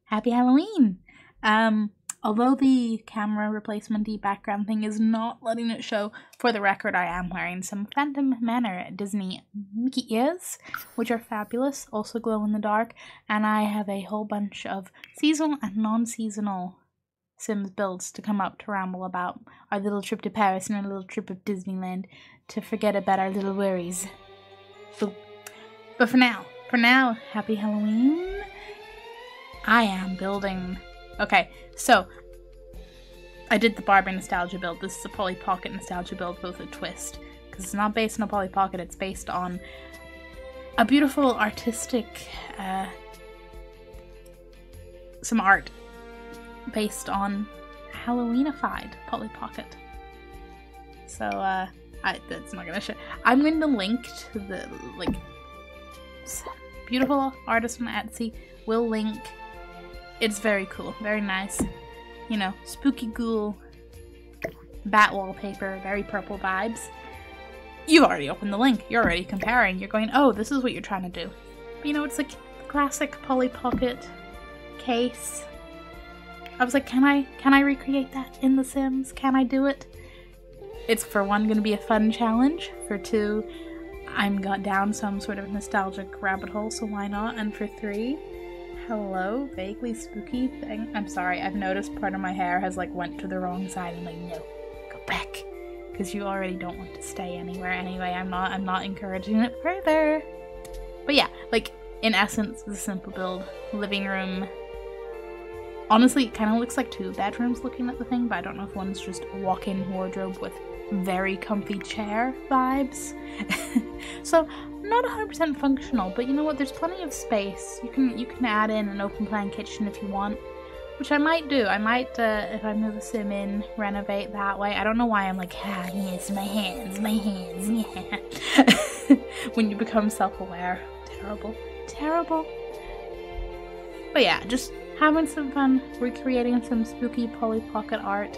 Happy Halloween! Although the camera replacement-y background thing is not letting it show, for the record, I am wearing some Phantom Manor Disney Mickey ears, which are fabulous, also glow in the dark, and I have a whole bunch of seasonal and non-seasonal Sims builds to come up to ramble about our little trip to Paris and our little trip of Disneyland to forget about our little worries. But for now, happy Halloween. I am building... Okay, so I did the Barbie nostalgia build. This is a Polly Pocket nostalgia build with a twist. Because it's not based on a Polly Pocket, it's based on a beautiful artistic... some art based on Halloweenified Polly Pocket. So, that's not gonna show. I'm going to link to the, beautiful artist on Etsy. We'll link. It's very cool, very nice. You know, spooky ghoul, bat wallpaper, very purple vibes. You've already opened the link. You're already comparing. You're going, oh, this is what you're trying to do. But you know, it's like classic Polly Pocket case. I was like, can I recreate that in The Sims? Can I do it? It's, for one, going to be a fun challenge. For two, I'm got down some sort of nostalgic rabbit hole, so why not? And for three, hello, vaguely spooky thing. I'm sorry, I've noticed part of my hair has went to the wrong side. I'm like, no, go back, because you already don't want to stay anywhere anyway. I'm not encouraging it further. But yeah, in essence, the simple build, living room. Honestly, it kind of looks like 2 bedrooms looking at the thing, but I don't know if one's just a walk-in wardrobe with very comfy chair vibes. So not 100% functional, but you know what, there's plenty of space. You can add in an open plan kitchen if you want, which I might do. I might, if I move a sim in, renovate that way. I don't know why I'm like, yes, my hands, yeah. When you become self-aware. Terrible. But yeah, just having some fun recreating some spooky Polly Pocket art.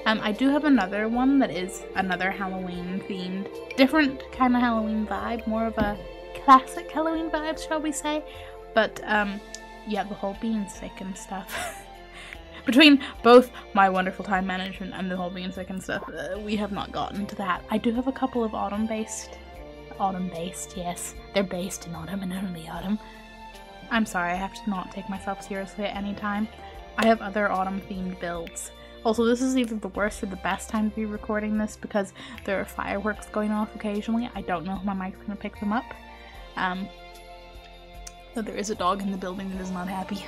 I do have another one that is another Halloween themed, different kind of Halloween vibe, more of a classic Halloween vibe, shall we say. But yeah, the whole being sick and stuff. Between both my wonderful time management and the whole being sick and stuff, we have not gotten to that. I do have a couple of autumn-based, yes. They're based in autumn and only autumn. I'm sorry, I have to not take myself seriously at any time. I have other autumn-themed builds. Also, this is either the worst or the best time to be recording this because there are fireworks going off occasionally. I don't know if my mic's going to pick them up. But there is a dog in the building that is not happy.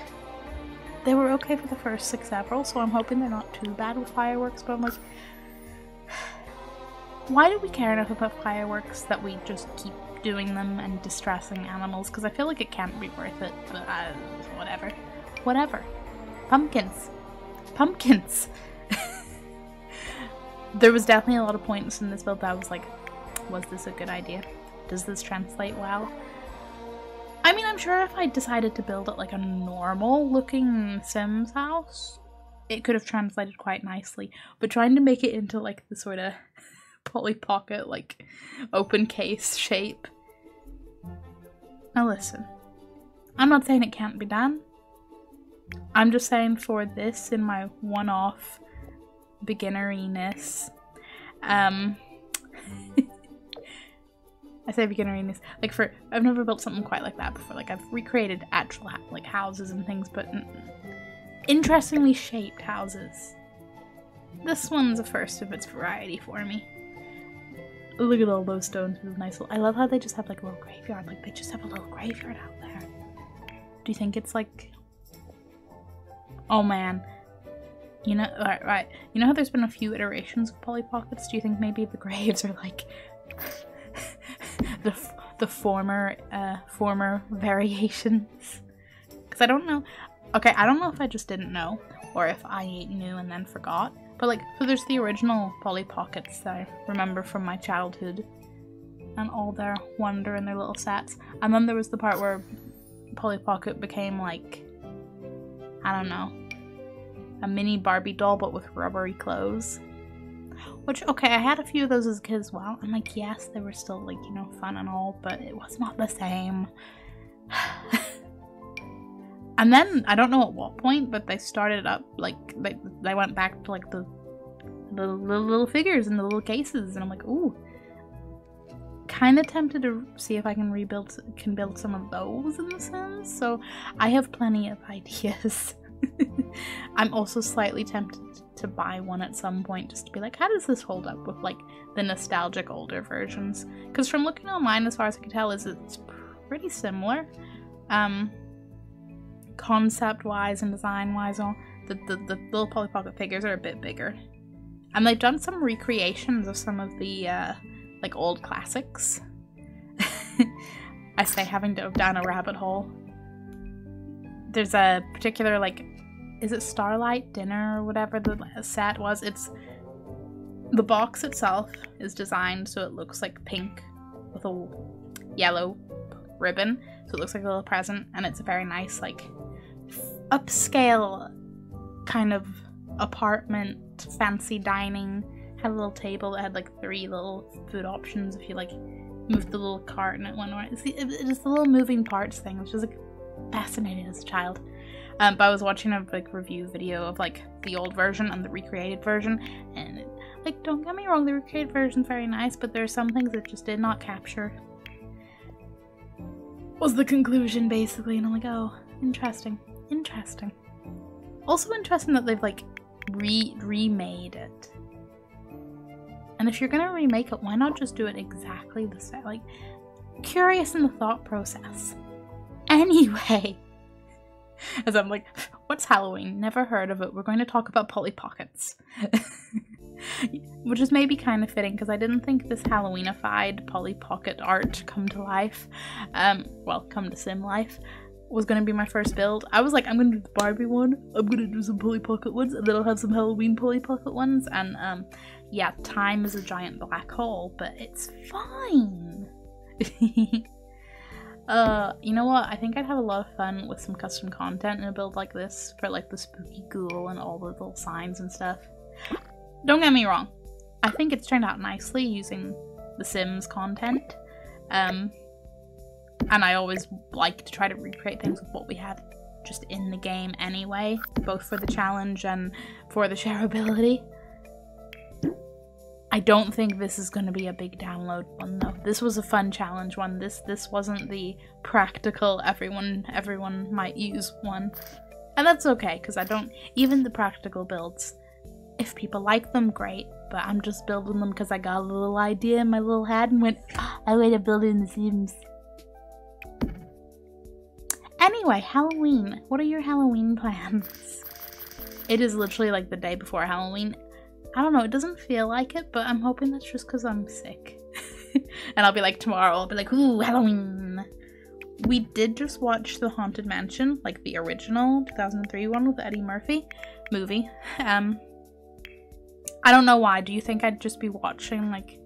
They were okay for the first 6 several, so I'm hoping they're not too bad with fireworks, but I'm like... Why do we care enough about fireworks that we just keep doing them and distressing animals? Because I feel like it can't be worth it, but whatever. Pumpkins. There was definitely a lot of points in this build that I was like, was this a good idea? Does this translate well? I mean, I'm sure if I decided to build it like a normal looking Sims house, it could have translated quite nicely, but trying to make it into like the sort of Polly Pocket, like open case shape. Now listen, I'm not saying it can't be done. I'm just saying for this, in my one-off beginneriness, I say beginneriness, I've never built something quite like that before. I've recreated actual houses and things, but interestingly shaped houses. This one's a first of its variety for me. Look at all those stones with nice little... I love how they just have a little graveyard. They just have a little graveyard out there. Do you think it's oh man. You know, right. You know how there's been a few iterations of Polly Pockets? Do you think maybe the graves are the former variations? Because I don't know. Okay, I don't know if I just didn't know or if I knew and then forgot. But so there's the original Polly Pockets that I remember from my childhood and all their wonder and their little sets. And then there was the part where Polly Pocket became I don't know, a mini Barbie doll but with rubbery clothes. Which, okay, I had a few of those as a kid as well. And yes, they were still fun and all, but it was not the same. And then, I don't know at what point, but they started up, like, they went back to, like, the little figures in the little cases, and I'm like, ooh. Kind of tempted to see if I can build some of those in The Sims, so I have plenty of ideas. I'm also slightly tempted to buy one at some point, just to be like, how does this hold up with, like, the nostalgic older versions? Because from looking online, as far as I can tell, it's pretty similar. Concept-wise and design-wise, all the little Polly Pocket figures are a bit bigger. And they've done some recreations of some of the, like, old classics. I say having dove down a rabbit hole. There's a particular, like, is it Starlight Dinner or whatever the set was? It's, the box itself is designed so it looks like pink with a yellow ribbon. So it looks like a little present, and it's a very nice, like, upscale kind of apartment, fancy dining. Had a little table that had like 3 little food options if you like moved the little cart and it went around. It's just the little moving parts thing, which was like fascinating as a child. But I was watching a like review video of like the old version and the recreated version, and like, don't get me wrong, the recreated version's very nice, but there are some things that just did not capture. Was the conclusion basically, and I'm like, oh, interesting. Also interesting that they've like remade it. And if you're gonna remake it, why not just do it exactly the same? Like, curious in the thought process. Anyway, as I'm like, what's Halloween? Never heard of it. We're going to talk about Polly Pockets. Which is maybe kind of fitting, because I didn't think this Halloweenified Polly Pocket art come to life, well, come to sim life, was going to be my first build. I was like, I'm going to do the Barbie one, I'm going to do some Polly Pocket ones, and then I'll have some Halloween Polly Pocket ones, and yeah, time is a giant black hole, but it's fine. You know what, I think I'd have a lot of fun with some custom content in a build like this, for like the spooky ghoul and all the little signs and stuff. Don't get me wrong, I think it's turned out nicely using the Sims content, and I always like to try to recreate things with what we had just in the game anyway, both for the challenge and for the shareability. I don't think this is going to be a big download one though. This was a fun challenge one. This wasn't the practical everyone might use one. And that's okay, because I don't, even the practical builds, if people like them, great, but I'm just building them because I got a little idea in my little head and went, oh, I want to build it in The Sims. Anyway, Halloween. What are your Halloween plans? It is literally like the day before Halloween. I don't know, it doesn't feel like it, but I'm hoping that's just because I'm sick. And I'll be like, tomorrow, I'll be like, ooh, Halloween. We did just watch The Haunted Mansion, like the original 2003 one with Eddie Murphy movie. I don't know why. Do you think I'd just be watching like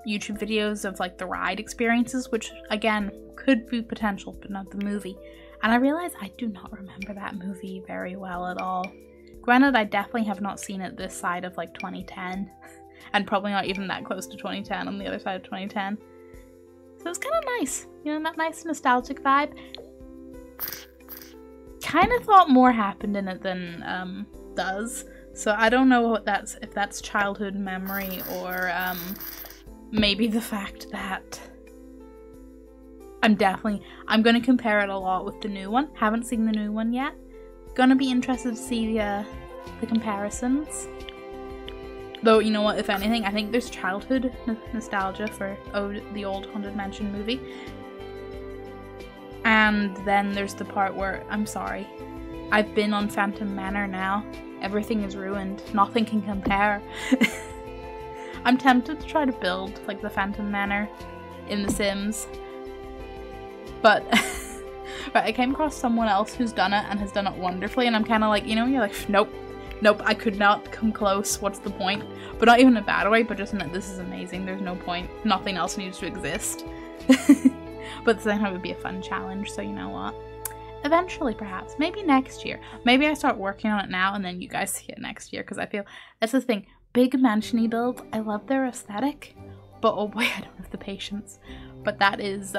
YouTube videos of like the ride experiences, which again could be potential, but not the movie? And I realize I do not remember that movie very well at all. Granted, I definitely have not seen it this side of like 2010, and probably not even that close to 2010 on the other side of 2010. So it's kind of nice, you know, that nice nostalgic vibe. Kind of thought more happened in it than does. So I don't know what that's, if that's childhood memory or maybe the fact that I'm going to compare it a lot with the new one. Haven't seen the new one yet. Gonna be interested to see the comparisons. Though, you know what, if anything, I think there's childhood nostalgia for the old Haunted Mansion movie. And then there's the part where, I'm sorry, I've been on Phantom Manor now. Everything is ruined. Nothing can compare. I'm tempted to try to build like the Phantom Manor in The Sims. But right, I came across someone else who's done it and has done it wonderfully, and I'm kind of like, you know, you're like, nope, I could not come close. What's the point? But not even in a bad way, but just in that this is amazing. There's no point. Nothing else needs to exist. But then it would be a fun challenge, so you know what? Eventually, perhaps. Maybe next year. Maybe I start working on it now and then you guys see it next year, because I feel that's the thing. Big mansion-y builds, I love their aesthetic, but oh boy, I don't have the patience. But that is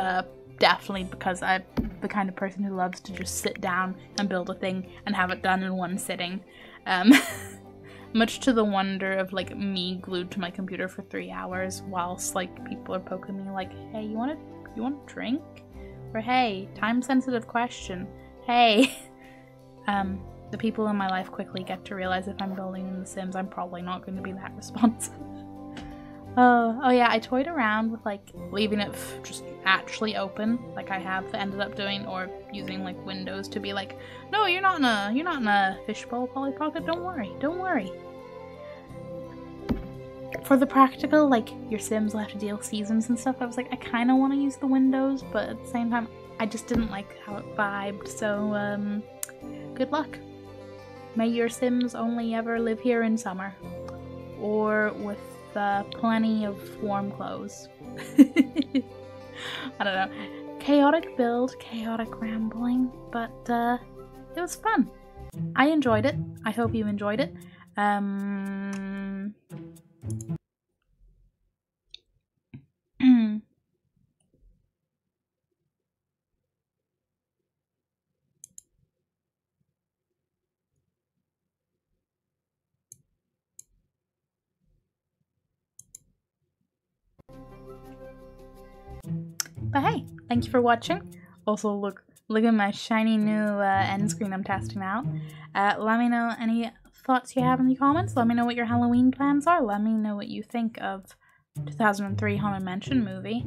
definitely because I'm the kind of person who loves to just sit down and build a thing and have it done in one sitting. Much to the wonder of like me glued to my computer for 3 hours whilst like people are poking me like, hey, you want a drink? Or hey, time sensitive question. Hey. The people in my life quickly get to realize if I'm building in The Sims, I'm probably not going to be that responsive. Oh yeah, I toyed around with like leaving it just actually open, like I have ended up doing, or using like windows to be like, no, you're not in a fishbowl, Polly Pocket. Don't worry. For the practical, like your Sims will have to deal with seasons and stuff. I was like, I kind of want to use the windows, but at the same time, I just didn't like how it vibed. So good luck. May your Sims only ever live here in summer, or with plenty of warm clothes. I don't know. Chaotic build, chaotic rambling, but it was fun. I enjoyed it. I hope you enjoyed it. But hey, thank you for watching. Also, look at my shiny new end screen I'm testing out. Let me know any thoughts you have in the comments. Let me know what your Halloween plans are. Let me know what you think of 2003 Haunted Mansion movie.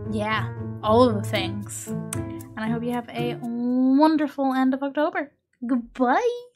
Yeah, all of the things. And I hope you have a wonderful end of October. Goodbye!